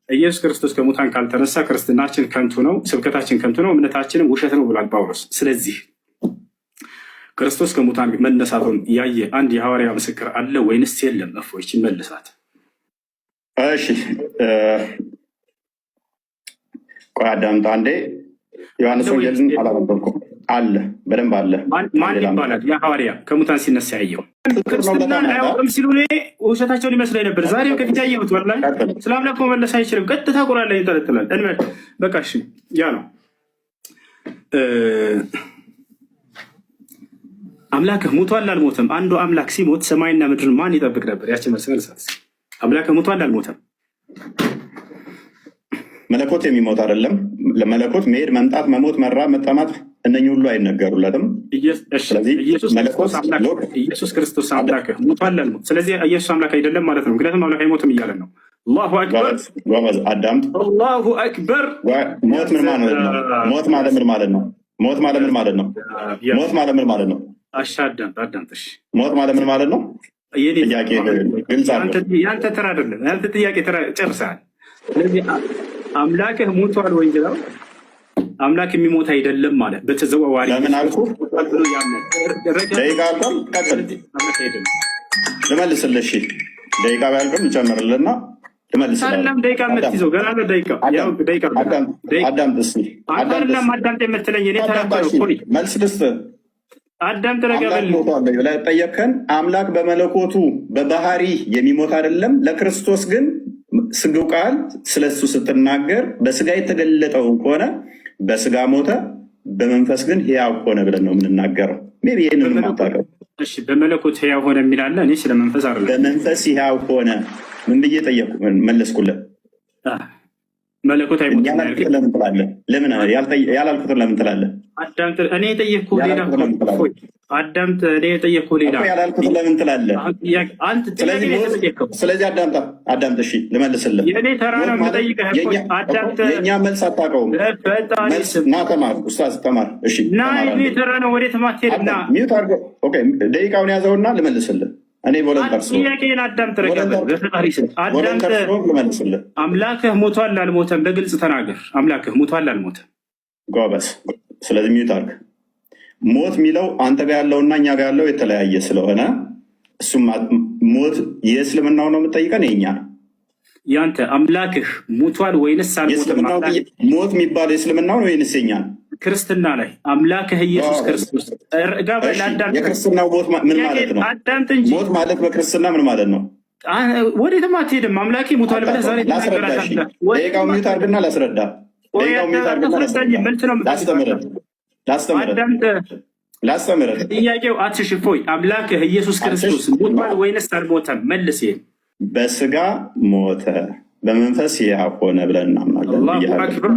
ኢየሱስ ክርስቶስ ከሙታን ካልተነሳ ክርስትናችን ከንቱ ነው፣ ስብከታችን ከንቱ ነው፣ እምነታችንም ውሸት ነው ብሏል ጳውሎስ። ስለዚህ ክርስቶስ ከሙታን መነሳቱን ያየ አንድ የሐዋርያ ምስክር አለ ወይንስ የለም? እፎይች መልሳት። እሺ ቆይ አዳምጥ አንዴ። ዮሐንስ ወንጌልን አላነበብኩም። አለ በደንብ አለ። ማን ይባላል የሐዋርያ ከሙታን ሲነሳ ያየው? ክርስትናን አያውቅም ሲሉ ውሸታቸውን ይመስለኝ ነበር። ዛሬም ከፊት ያየሁት ወላሂ ስለ አምላክ መመለስ አይችልም። ቀጥታ ቁርአን ላይ ይንጠለጥላል። እንበል በቃ እሺ፣ ያ ነው አምላክህ ሙቷል አልሞተም? አንዱ አምላክ ሲሞት ሰማይና ምድርን ማን ይጠብቅ ነበር? ያችን መልስ መልሳት። አምላክህ ሙቷል አልሞተም? መለኮት የሚሞት አይደለም። ለመለኮት መሄድ፣ መምጣት፣ መሞት፣ መራብ፣ መጠማት እነኚህ ሁሉ አይነገሩለትም። ኢየሱስ ክርስቶስ አምላክህ ሙቷል አልሞት? ስለዚህ ኢየሱስ አምላክ አይደለም ማለት ነው። ምክንያቱም አምላክ አይሞትም እያለን ነው። አላሁ አክበር አዳምጥ። አላሁ አክበር። ሞት ምን ማለት ነው? ሞት ማለት ምን ማለት ነው? ሞት ማለት ምን ማለት ነው? ሞት ማለት ምን ማለት ነው? አዳምጥሽ። ሞት ማለት ምን ማለት ነው? ጥያቄ ግልጽ አለ። ያንተ ተራ አይደለም። ያንተ ጥያቄ ተራ ጨርሰሃል። ስለዚህ አምላክህ ሙቷል ወይ ነው? አምላክ የሚሞት አይደለም ማለት በተዘዋዋሪ ለምን አልኩ? ደቂቃ አልኳል። ቀጥል ልመልስልህ። ደቂቃ ቢያልቅም ይጨምርልና ልመልስልህ። ደቂቃ የምትይዘው ገና ደቂቃ አዳምጥ እስኪ። አዳምጥ የምትለኝ እኔ መልስ ልስጥ። አዳምጥ ረጋበል ብለህ ጠየቅከን። አምላክ በመለኮቱ በባህሪ የሚሞት አይደለም። ለክርስቶስ ግን ስግው ቃል ስለሱ ስትናገር በስጋ የተገለጠው ከሆነ በስጋ ሞተ፣ በመንፈስ ግን ሕያው ሆነ ብለን ነው የምንናገረው። ሜይ ቢ ይህንን ማታውቀው። እሺ በመለኮት ሕያው ሆነ የሚላለ እኔ ስለ መንፈስ አይደለም። በመንፈስ ሕያው ሆነ ምን ብዬ ጠየቁ? መለስኩለት። መለኮት አይሞትም ለምን ትላለህ? ለምን ያላልኩትን ለምን ትላለህ? አዳምጥ። እኔ የጠየቅኩህ ሌላ። አዳምጥ። እኔ የጠየቅኩህ ሌላ። ያላልኩትን ለምን ትላለህ? ስለዚህ አዳምጥ። እሺ ልመልስልህ። የእኔ ተራ ነው የምጠይቅህ። አዳምጥ። የእኛ መልስ አታውቀውም። ና ተማር፣ ኡስታዝ ተማር። እሺ ና፣ የእኔ ተራ ነው። ወዴትም አትሄድም። ና ሚዩት አድርገው። ኦኬ ደቂቃውን ያዘውና ልመልስልህ። እኔ ቮለንተር ጥያቄን አዳምጥ። ልመልስልህ። አምላክህ ሞቷል አልሞተም? በግልጽ ተናገር። አምላክህ ሞቷል አልሞተም? ጎበዝ። ስለዚህ ሚዩት አድርግ። ሞት የሚለው አንተ ጋር ያለውና እኛ ጋር ያለው የተለያየ ስለሆነ እሱም ሞት የእስልምናው ነው የምጠይቀን፣ የኛ ነው። ያንተ አምላክህ ሞቷል ወይንስ አልሞተም? ሞት የሚባለው የእስልምናው ነው ወይንስ የኛ ነው? ክርስትና ላይ አምላክህ ኢየሱስ ክርስቶስ የክርስትናው ሞት ምን ማለት ነው? አዳምጥ እንጂ ሞት ማለት በክርስትና ምን ማለት ነው? ወዴትም አትሄድም። አምላኬ ሞቷል ብለህ ዛሬ ደቂቃው ሚዩት አድርግና ላስረዳ። ላስተምርህ። ጥያቄው አትሽፎይ። አምላክህ ኢየሱስ ክርስቶስ ሞቷል ወይንስ አልሞተም? መልስ። በስጋ ሞተ በመንፈስ ሕያው ሆነ ብለን እናምናለን።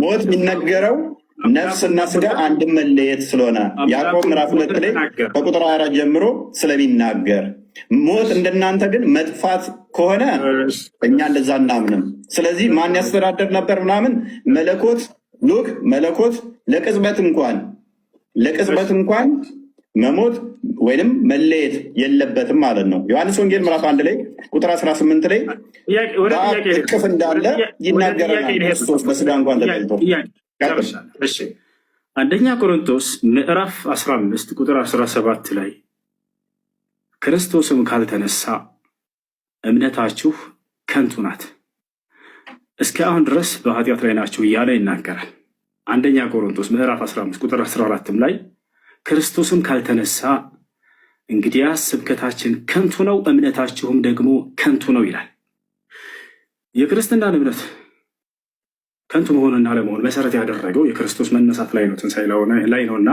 ሞት የሚነገረው ነፍስና ስጋ አንድም መለየት ስለሆነ ያዕቆብ ምዕራፍ 2 ላይ ከቁጥር 4 ጀምሮ ስለሚናገር፣ ሞት እንደናንተ ግን መጥፋት ከሆነ እኛ እንደዛ እናምንም። ስለዚህ ማን ያስተዳደር ነበር ምናምን መለኮት ለቅጽበት እንኳን መሞት ወይንም መለየት የለበትም ማለት ነው። ዮሐንስ ወንጌል ምዕራፍ 1 ላይ ቁጥር 18 ላይ እቅፍ እንዳለ ይናገረናል። ክርስቶስ በስጋ እንኳን ተገልጦ አንደኛ ቆሮንቶስ ምዕራፍ 15 ቁጥር 17 ላይ ክርስቶስም ካልተነሳ እምነታችሁ ከንቱ ናት፣ እስከ አሁን ድረስ በኃጢአት ላይ ናችሁ እያለ ይናገራል። አንደኛ ቆሮንቶስ ምዕራፍ 15 ቁጥር 14 ላይ ክርስቶስም ካልተነሳ እንግዲያስ ስብከታችን ከንቱ ነው፣ እምነታችሁም ደግሞ ከንቱ ነው ይላል። የክርስትናን እምነት ከንቱ መሆንና አለመሆን መሰረት ያደረገው የክርስቶስ መነሳት ላይ ነው፣ ትንሣኤ ላይ ነውና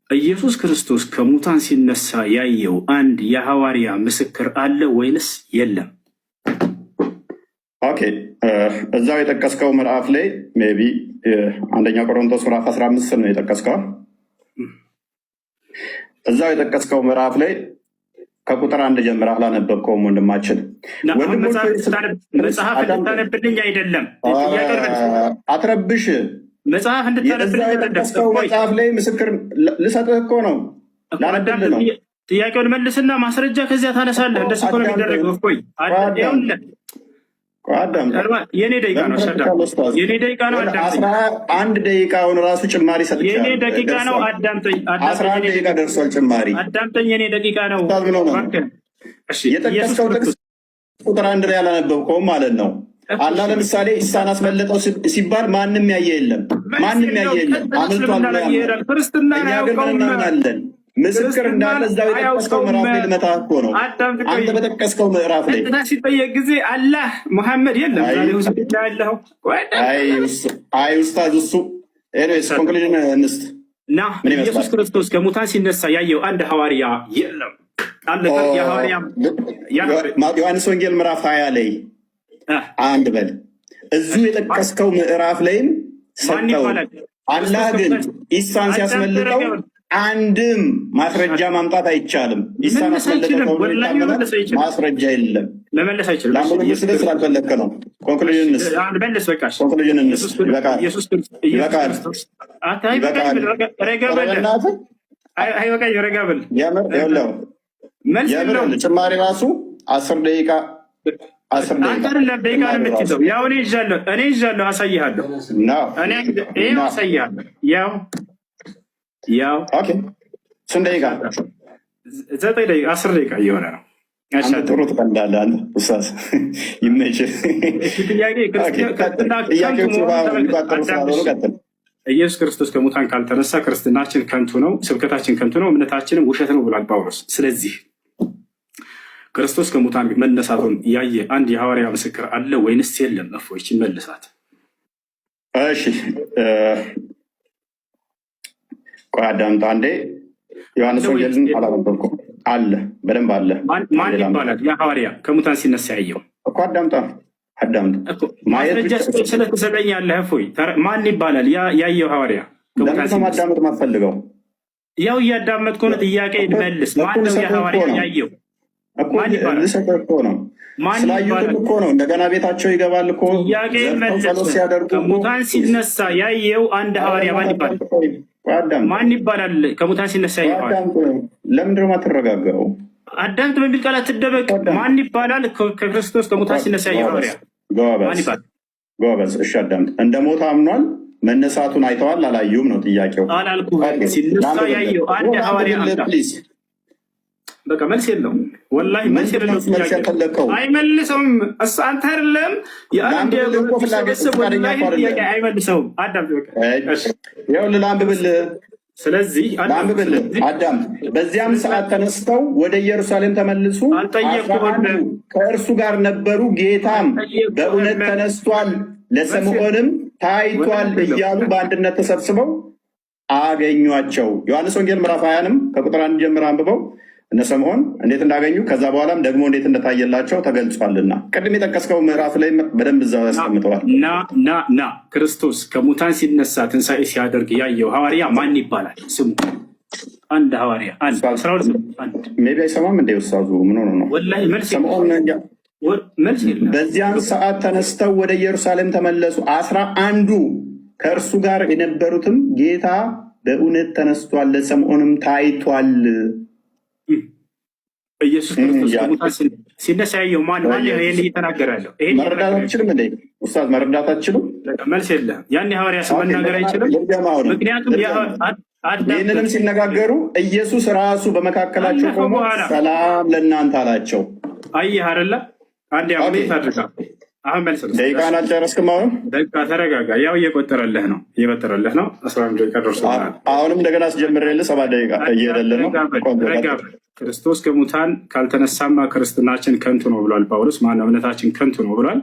ኢየሱስ ክርስቶስ ከሙታን ሲነሳ ያየው አንድ የሐዋርያ ምስክር አለ ወይንስ የለም? ኦኬ እዛው የጠቀስከው ምዕራፍ ላይ ሜይ ቢ አንደኛ ቆሮንቶስ ምዕራፍ 15 ነው የጠቀስከው። እዛው የጠቀስከው ምዕራፍ ላይ ከቁጥር 1 ጀምረህ አላነበብከውም ወንድማችን። መጽሐፍ እንድታነብልኝ አይደለም አትረብሽ። መጽሐፍ እንድታነብልኝ መጽሐፍ ላይ ምስክር ልሰጥህ እኮ ነው። ጥያቄውን መልስና ማስረጃ ከዚያ ታነሳለህ። እንደሱ እኮ ነው የሚደረገው። የኔ ደቂቃ ነው። የኔ ደቂቃ ነው። አንድ ደቂቃውን ራሱ ጭማሪ ሰጥቻለሁ። የኔ ደቂቃ ነው። አዳምጠኝ። 11 ደቂቃ ደርሷል ጭማሪ። አዳምጠኝ። የኔ ደቂቃ ነው። የጠቀስከው ጥቅስ ቁጥር 1 ላይ አላነበብከውም ማለት ነው። አላህ ለምሳሌ ኢሳን አስመለጠው ሲባል ማንም ያየ የለም፣ ማንም ያየ የለም። አምልቷል ነው ያለው። እኛ ግን እናምናለን። ምስክር እንዳለ እዛው የጠቀስከው ምዕራፍ ላይ ልመታ እኮ ነው። አንተ በጠቀስከው ምዕራፍ ላይ ሲጠየቅ ጊዜ አላህ ሙሐመድ የለም ያለው። አይ ኡስታዝ እሱ ኤኒዌይስ ኮንክሉዥን እንስት እና ኢየሱስ ክርስቶስ ከሙታን ሲነሳ ያየው አንድ ሐዋርያ የለም። ዮሐንስ ወንጌል ምዕራፍ 20 ላይ አንድ በል እዚሁ የጠቀስከው ምዕራፍ ላይም ሰጠው። አላህ ግን ኢሳን ሲያስመልጠው አንድም ማስረጃ ማምጣት አይቻልም። ኢሳን አስመልጠው ማስረጃ የለም። ለመለስ አይችልም። ለአንበ ስላልፈለግክ ነው። ኮንክሉዥን ጭማሪ ራሱ 10 ደቂቃ አንተ አይደለም ደቂቃ ነው የምትይዘው። ያው እኔ ይዣለሁ፣ አሳይሃለሁ። ይሄው አሳይሃለሁ። ያው ኦኬ። ስንት ደቂቃ? 9 ደቂቃ 10 ደቂቃ እየሆነ ነው። ጥሩ ትቀልዳለህ አንተ ኡስታዝ፣ ይመችህ። ኢየሱስ ክርስቶስ ከሙታን ካልተነሳ ክርስትናችን ከንቱ ነው፣ ስብከታችን ከንቱ ነው፣ እምነታችንም ውሸት ነው ብሏል ጳውሎስ። ስለዚህ ክርስቶስ ከሙታን መነሳቱን ያየ አንድ የሐዋርያ ምስክር አለ ወይንስ የለም? እፎይች መልሳት። እሺ ቆይ አዳምጥ አንዴ። ዮሐንስ ወንጌልን አላነበብኩም። አለ በደንብ አለ። ማን ይባላል የሐዋርያ ከሙታን ሲነሳ ያየው? እኮ አዳምጣ ማስረጃ ስለተሰጠኝ ያለህ እፎይ፣ ማን ይባላል ያየው ሐዋርያ ከሙታን ሲነሳ? ማዳመጥ ማትፈልገው? ያው እያዳመጥኩ ነው። ጥያቄ መልስ። ማን ነው የሐዋርያ ያየው? ስላዩትም እኮ ነው። እንደገና ቤታቸው ይገባል እኮ ከሙታን ሲነሳ ያየው አንድ ሐዋርያ ማን ይባላል? ማን ይባላል? ከሙታን ሲነሳ ያየው ለምንድን ነው የማትረጋጋው? አዳምጥ በሚል ቃል አትደበቅ። ማን ይባላል? ከክርስቶስ ከሙታን ሲነሳ ያየው ሐዋርያ ማን ይባላል? ጎበዝ። እሺ አዳምጥ። እንደ ሞት አምኗል። መነሳቱን አይተዋል አላዩም ነው ጥያቄው። አላልኩም። ሲነሳ ያየው አንድ ሐዋርያ በቃ መልስ የለውም። ወላሂ መልስ የለውም። አይመልሰውም። አንተ አይደለም አይመልሰውም። ላንብብልህ። ስለዚህ አዳም በዚያም ሰዓት ተነስተው ወደ ኢየሩሳሌም ተመልሱ፣ ከእርሱ ጋር ነበሩ። ጌታም በእውነት ተነስቷል፣ ለስምዖንም ታይቷል እያሉ በአንድነት ተሰብስበው አገኟቸው። ዮሐንስ ወንጌል ምዕራፍ 20ንም ከቁጥር 1 ጀምር አንብበው እነ ስምዖን እንዴት እንዳገኙ ከዛ በኋላም ደግሞ እንዴት እንደታየላቸው ተገልጿልና ቅድም የጠቀስከው ምዕራፍ ላይ በደንብ እዛው ያስቀምጠዋል። ና ክርስቶስ ከሙታን ሲነሳ ትንሣኤ ሲያደርግ ያየው ሐዋርያ ማን ይባላል? ስሙ አንድ ሐዋርያ ሜይ ቢ አይሰማም እንደ ውሳዙ ምን ሆነ ነው? በዚያን ሰዓት ተነስተው ወደ ኢየሩሳሌም ተመለሱ። 11ዱ ከእርሱ ጋር የነበሩትም ጌታ በእውነት ተነስቷል፣ ለስምዖንም ታይቷል። ኢየሱስ ክርስቶስ ከሙታን ሲነሳ ያየው ማን ይሄን እየተናገረ ያለው? መረዳት አትችልም እንዴ ኡስታዝ? መረዳት አትችልም? መልስ የለህም። ያን ሐዋርያ ስም መናገር አይችልም። ምክንያቱም ይህንንም ሲነጋገሩ ኢየሱስ ራሱ በመካከላቸው ቆሞ ሰላም ለእናንተ አላቸው። አየህ አይደለ? አንድ ያውኔት አድርጋ አሁን መልስ ነው። ደቂቃን አልጨረስክም? አሁንም በቃ ተረጋጋ። ያው እየቆጠረልህ ነው 11 ደቂቃ ደርሶናል። አሁንም እንደገና አስጀምሬልህ 7 ደቂቃ እየሄደልህ ነው። ክርስቶስ ከሙታን ካልተነሳማ ክርስትናችን ከንቱ ነው ብሏል ጳውሎስ። ማነው? እምነታችን ከንቱ ነው ብሏል።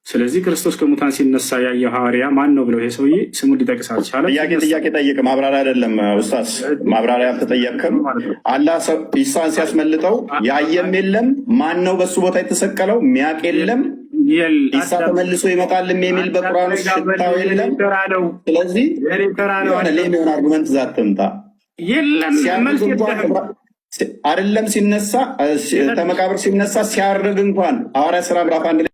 ስለዚህ ክርስቶስ ከሙታን ሲነሳ ያየው ሐዋርያ ማን ነው ብለው ይሄ ሰውዬ ስሙን ሊጠቅስ አልቻለም። ጥያቄ ጠይቅ። ማብራሪያ አይደለም ኡስታዝ፣ ማብራሪያ አልተጠየቅክም። አላህ ኢሳን ሲያስመልጠው ያየም የለም። ማን ነው በሱ ቦታ የተሰቀለው? ሚያቅ የለም። ኢሳ ተመልሶ ይመጣልም የሚል በቁርአን ውስጥ ሽታው የለም። ስለዚህ ሌሚሆን አርጉመንት ዛትምጣ አይደለም ሲነሳ ከመቃብር ሲነሳ ሲያርግ እንኳን ሐዋርያት ሥራ ምዕራፍ 1